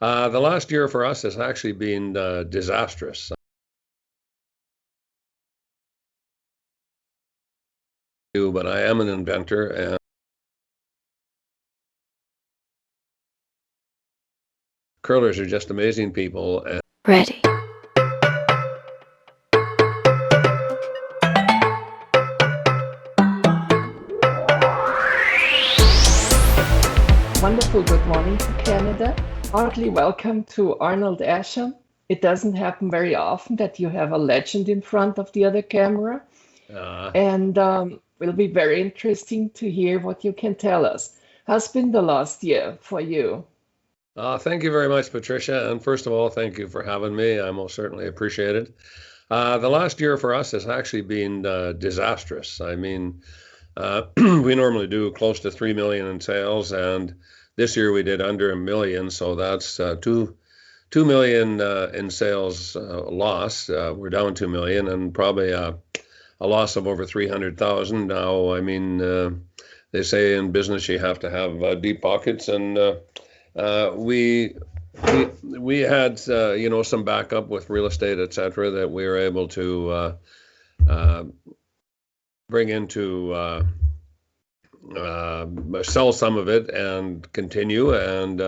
The last year for us has actually been disastrous. But I am an inventor, and curlers are just amazing people. And Ready. Wonderful good morning to Canada. Heartily welcome to Arnold Asham. It doesn't happen very often that you have a legend in front of the other camera. And will be very interesting to hear what you can tell us. How's been the last year for you? Thank you very much, Patricia. And first of all, thank you for having me. I most certainly appreciate it. The last year for us has actually been disastrous. I mean, we normally do close to 3 million in sales, and this year we did under a million. So that's 2 million in sales loss. We're down 2 million, and probably a loss of over 300,000. Now, I mean, they say in business you have to have deep pockets, and we had some backup with real estate, etc., that we were able to bring into sell some of it and continue, and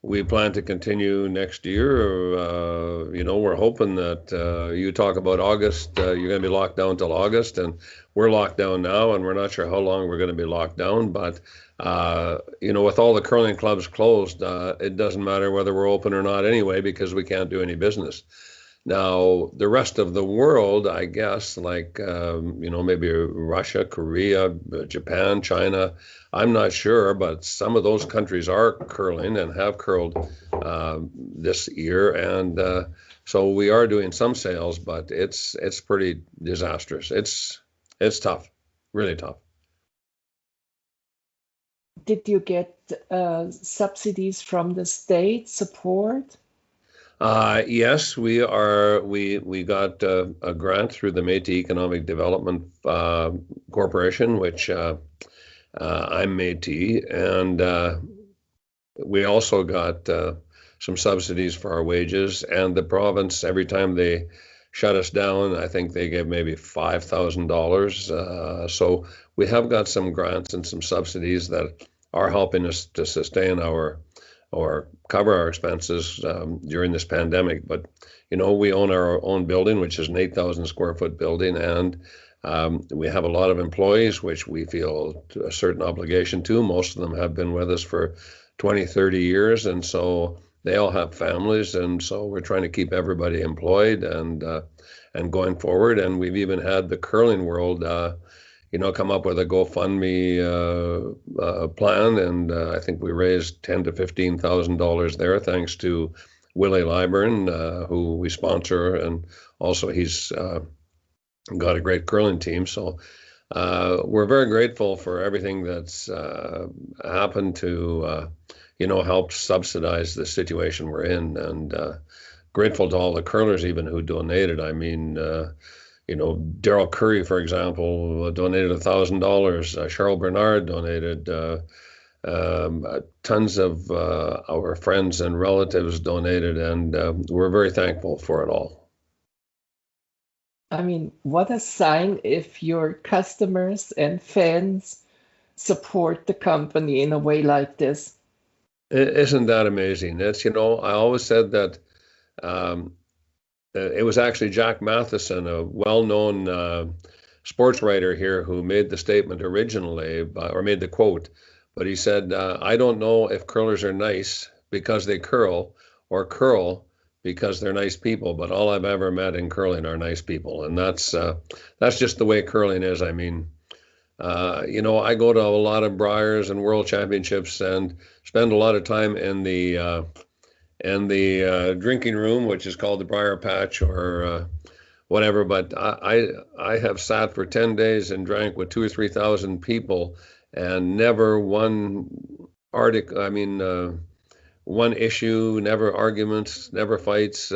we plan to continue next year. We're hoping that you talk about August, you're going to be locked down till August, and we're locked down now, and we're not sure how long we're going to be locked down. But, with all the curling clubs closed, it doesn't matter whether we're open or not anyway, because we can't do any business. Now, the rest of the world, I guess, like, maybe Russia, Korea, Japan, China, I'm not sure, but some of those countries are curling and have curled this year. And so we are doing some sales, but it's pretty disastrous. It's tough, really tough. Did you get subsidies from the state support? Yes, we got a grant through the Métis Economic Development Corporation, which I'm Métis, and we also got some subsidies for our wages. And the province, every time they shut us down, I think they gave maybe $5,000. So we have got some grants and some subsidies that are helping us to sustain or cover our expenses during this pandemic. But, we own our own building, which is an 8,000 square foot building, and we have a lot of employees, which we feel a certain obligation to. Most of them have been with us for 20, 30 years, and so they all have families, and so we're trying to keep everybody employed and going forward. And we've even had the curling world come up with a GoFundMe plan, and I think we raised $10,000 to $15,000 there, thanks to Willie Lyburn, who we sponsor, and also he's got a great curling team. So we're very grateful for everything that's happened to help subsidize the situation we're in, and grateful to all the curlers even who donated. I mean, Daryl Curry, for example, donated $1,000. Cheryl Bernard donated. Tons of our friends and relatives donated, and we're very thankful for it all. I mean, what a sign if your customers and fans support the company in a way like this. Isn't that amazing? It's, I always said that it was actually Jack Matheson, a well-known sports writer here, who made the statement originally, or made the quote. But he said, I don't know if curlers are nice because they curl, or curl because they're nice people, but all I've ever met in curling are nice people. And that's just the way curling is. I mean, I go to a lot of Briars and World Championships and spend a lot of time in the drinking room, which is called the Briar Patch or whatever. But I have sat for 10 days and drank with 2,000 or 3,000 people, and never one article. I mean, one issue, never arguments, never fights.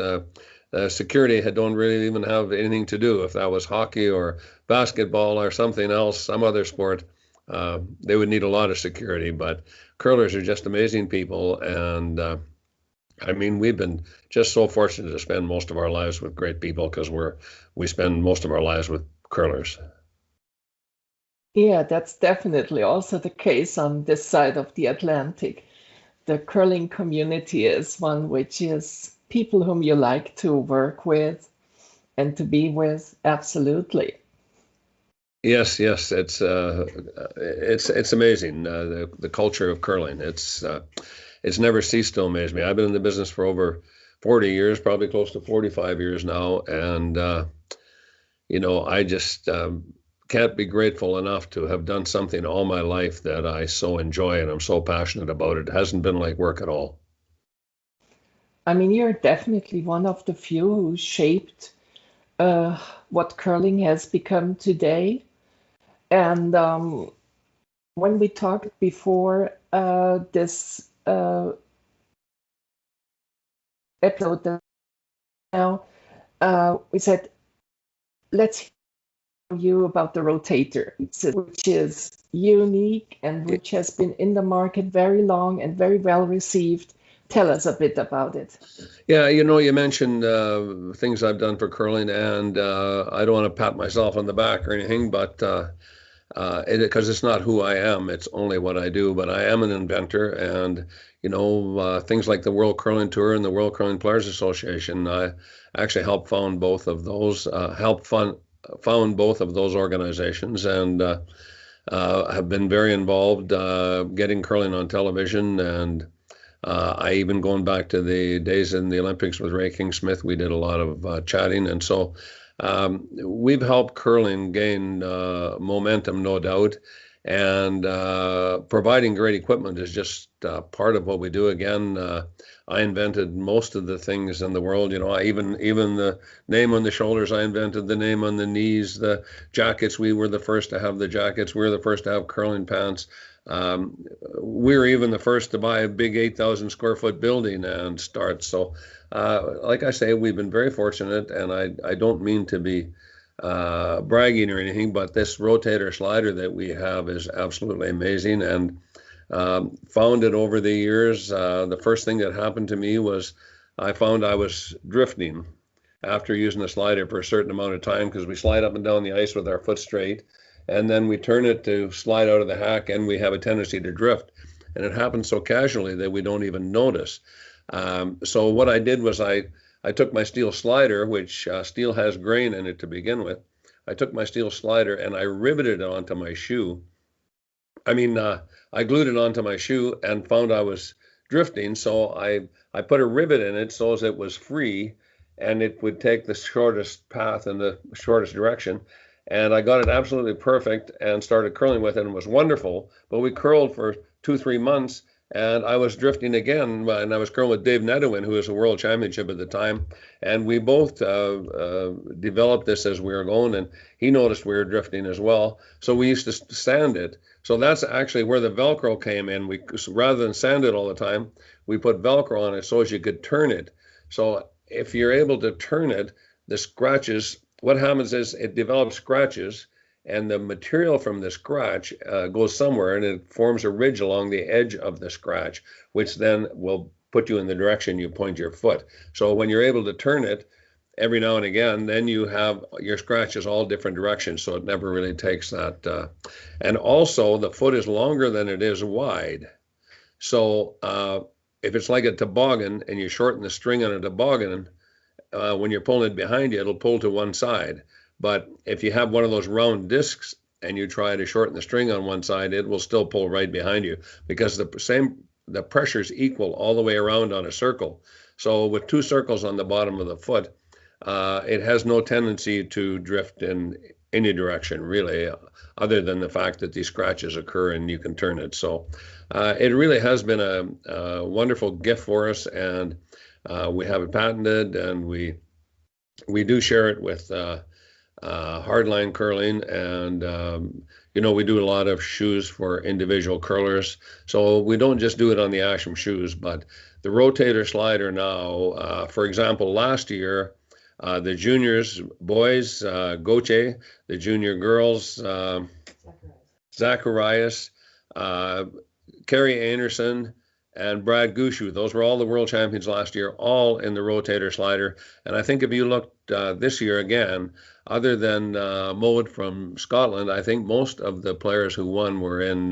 Security don't really even have anything to do. If that was hockey or basketball or something else, some other sport, they would need a lot of security. But curlers are just amazing people, and I mean, we've been just so fortunate to spend most of our lives with great people because we spend most of our lives with curlers. Yeah, that's definitely also the case on this side of the Atlantic. The curling community is one which is people whom you like to work with and to be with. Absolutely. Yes, yes, it's amazing the culture of curling. It's never ceased to amaze me. I've been in the business for over 40 years, probably close to 45 years now, and I just can't be grateful enough to have done something all my life that I so enjoy and I'm so passionate about. It hasn't been like work at all. I mean, you're definitely one of the few who shaped uh, what curling has become today. And when we talked before this episode now, we said, let's hear you about the rotator, which is unique and which has been in the market very long and very well received. Tell us a bit about it. Yeah, you mentioned things I've done for curling, and I don't want to pat myself on the back or anything, but because it's not who I am, it's only what I do. But I am an inventor, and things like the World Curling Tour and the World Curling Players Association. I actually helped found both of those. Found both of those organizations, and have been very involved getting curling on television. And I even going back to the days in the Olympics with Ray King Smith, we did a lot of chatting, and so we've helped curling gain momentum, no doubt, and providing great equipment is just part of what we do. Again, I invented most of the things in the world. I even the name on the shoulders, I invented the name on the knees, the jackets. We were the first to have the jackets. We were the first to have curling pants. We were even the first to buy a big 8,000 square foot building and start. So, like I say, we've been very fortunate, and I don't mean to be bragging or anything, but this rotator slider that we have is absolutely amazing. And found it over the years. The first thing that happened to me was I found I was drifting after using the slider for a certain amount of time, because we slide up and down the ice with our foot straight, and then we turn it to slide out of the hack, and we have a tendency to drift. And it happens so casually that we don't even notice. So what I did was I took my steel slider, which steel has grain in it to begin with. I took my steel slider and I riveted it onto my shoe. I glued it onto my shoe and found I was drifting. So I put a rivet in it so as it was free and it would take the shortest path in the shortest direction. And I got it absolutely perfect and started curling with it, and it was wonderful. But we curled for 2-3 months, and I was drifting again, and I was curling with Dave Nedowin, who was a world championship at the time. And we both developed this as we were going, and he noticed we were drifting as well. So we used to sand it. So that's actually where the Velcro came in. Rather than sand it all the time, we put Velcro on it so as you could turn it. So if you're able to turn it, the scratches, what happens is it develops scratches, and the material from the scratch goes somewhere, and it forms a ridge along the edge of the scratch, which then will put you in the direction you point your foot. So when you're able to turn it every now and again, then you have your scratches all different directions, so it never really takes that. And also, the foot is longer than it is wide. So if it's like a toboggan and you shorten the string on a toboggan, when you're pulling it behind you, it'll pull to one side. But if you have one of those round discs and you try to shorten the string on one side, it will still pull right behind you, because the pressure is equal all the way around on a circle. So with two circles on the bottom of the foot, it has no tendency to drift in any direction, really, other than the fact that these scratches occur and you can turn it. So it really has been a wonderful gift for us, and we have it patented, and we do share it with hardline curling, and we do a lot of shoes for individual curlers. So we don't just do it on the Asham shoes, but the rotator slider now, for example, last year, the juniors boys, Goche, the junior girls, Zacharias, Carrie Anderson, and Brad Gushu. Those were all the world champions last year, all in the rotator slider. And I think if you looked this year again, other than Mode from Scotland, I think most of the players who won were in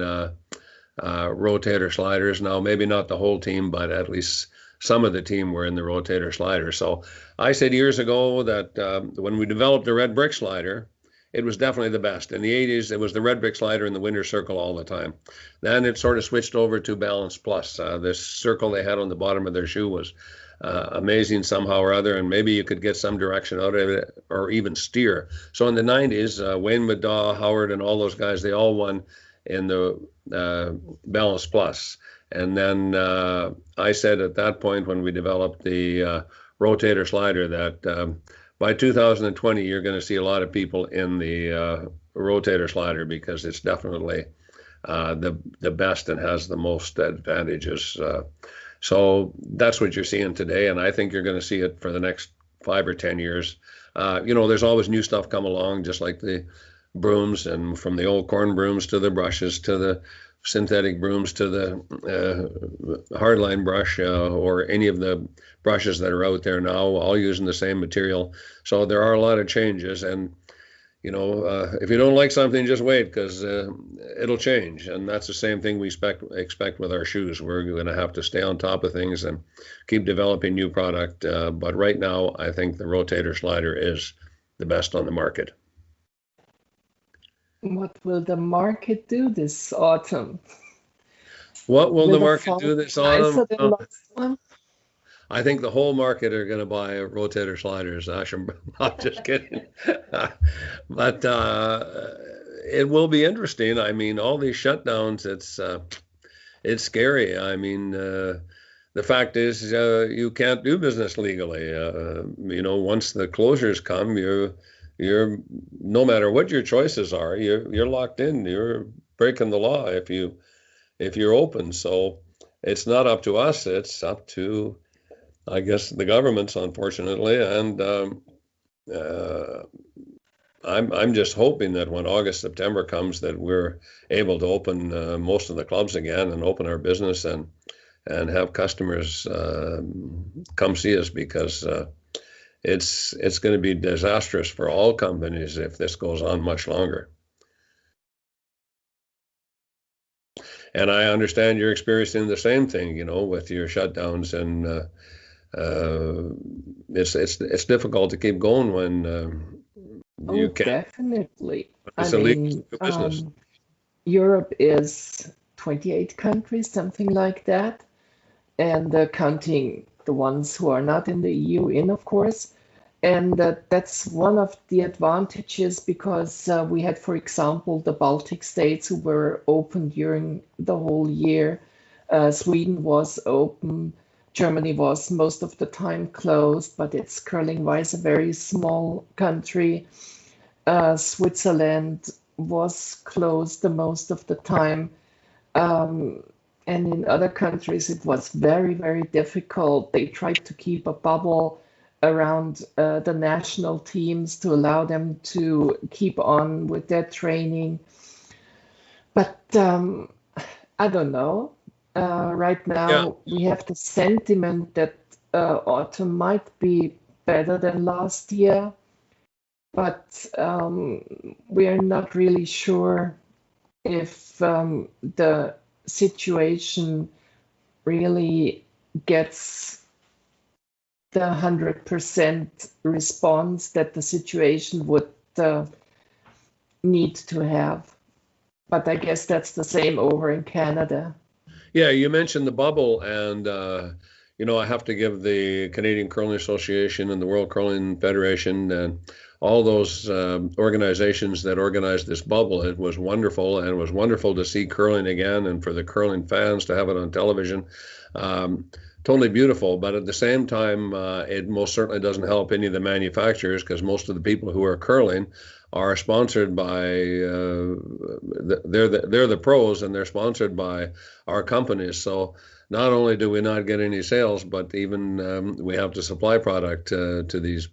rotator sliders. Now, maybe not the whole team, but at least some of the team were in the rotator slider. So I said years ago that when we developed the red brick slider, it was definitely the best. In the 80s, it was the red brick slider in the winner's circle all the time. Then it sort of switched over to Balance Plus. This circle they had on the bottom of their shoe was amazing somehow or other, and maybe you could get some direction out of it or even steer. So in the 90s, Wayne McDaw, Howard, and all those guys, they all won in the Balance Plus. And then I said at that point when we developed the rotator slider that by 2020, you're going to see a lot of people in the rotator slider because it's definitely the best and has the most advantages. So that's what you're seeing today, and I think you're going to see it for the next 5 or 10 years. There's always new stuff come along, just like the brooms, and from the old corn brooms to the brushes to the synthetic brooms to the hardline brush or any of the brushes that are out there now, all using the same material. So there are a lot of changes, and if you don't like something, just wait, because it'll change. And that's the same thing we expect with our shoes. We're going to have to stay on top of things and keep developing new product. But right now, I think the rotator slider is the best on the market. What will the market do this autumn? What will the market do this autumn? Last one? I think the whole market are going to buy rotator sliders. Asham, I'm just kidding. But it will be interesting. I mean, all these shutdowns, it's scary. I mean, the fact is you can't do business legally. Once the closures come, you're no matter what your choices are, you're locked in. You're breaking the law if you're open. So it's not up to us. It's up to, I guess, the governments, unfortunately. And I'm just hoping that when August, September comes, that we're able to open most of the clubs again and open our business and have customers come see us, because it's going to be disastrous for all companies if this goes on much longer. And I understand you're experiencing the same thing, with your shutdowns, and it's difficult to keep going when you can't. Definitely. It's illegal business. Europe is 28 countries, something like that, and counting the ones who are not in the EU in, of course. And that's one of the advantages, because we had, for example, the Baltic states who were open during the whole year. Sweden was open. Germany was most of the time closed, but it's curling-wise a very small country. Switzerland was closed the most of the time. And in other countries, it was very, very difficult. They tried to keep a bubble around the national teams to allow them to keep on with their training. But I don't know. Right now, we have the sentiment that autumn might be better than last year, but we are not really sure if the situation really gets the 100% response that the situation would need to have. But I guess that's the same over in Canada. Yeah, you mentioned the bubble, and I have to give the Canadian Curling Association and the World Curling Federation and all those organizations that organized this bubble. It was wonderful, and it was wonderful to see curling again, and for the curling fans to have it on television. Totally beautiful, but at the same time, it most certainly doesn't help any of the manufacturers, because most of the people who are curling are sponsored by they're the pros, and they're sponsored by our companies. So not only do we not get any sales, but even we have to supply product to these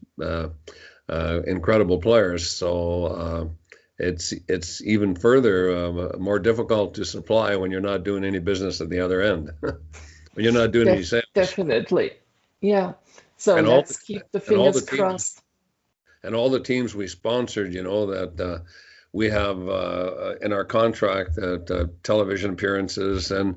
incredible players. So it's even further more difficult to supply when you're not doing any business at the other end. when you're not doing any sales. Definitely. Yeah. So And all let's keep the and all the fingers teams crossed. and all the teams we sponsored, that we have in our contract that television appearances and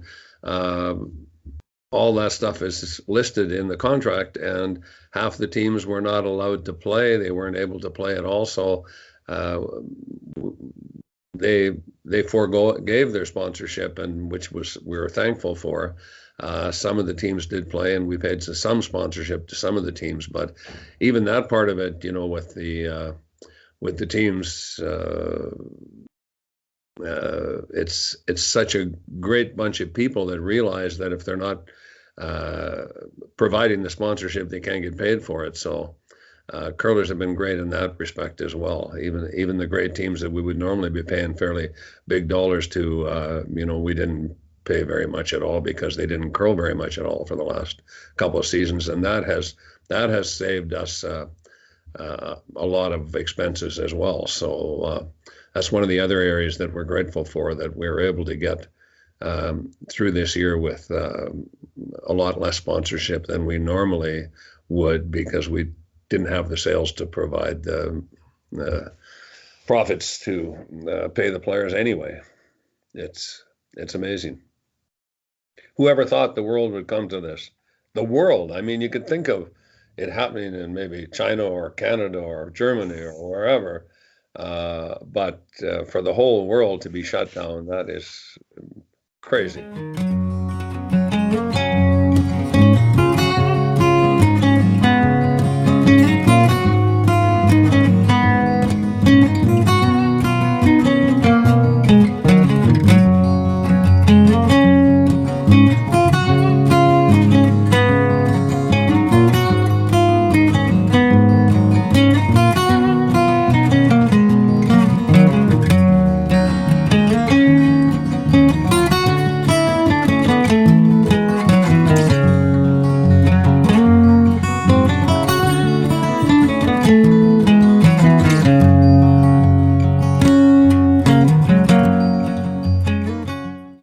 all that stuff is listed in the contract, and half the teams were not allowed to play. They weren't able to play at all. So they gave their sponsorship, and we were thankful for. Some of the teams did play, and we paid some sponsorship to some of the teams. But even that part of it, with the teams, it's such a great bunch of people that realize that if they're not providing the sponsorship, they can't get paid for it. So curlers have been great in that respect as well. Even the great teams that we would normally be paying fairly big dollars to, we didn't pay very much at all because they didn't curl very much at all for the last couple of seasons, and that has saved us a lot of expenses as well. So that's one of the other areas that we're grateful for, that we're able to get through this year with a lot less sponsorship than we normally would, because we didn't have the sales to provide the profits to pay the players anyway. It's amazing. Whoever thought the world would come to this? The world. I mean, you could think of it happening in maybe China or Canada or Germany or wherever, but for the whole world to be shut down, that is crazy.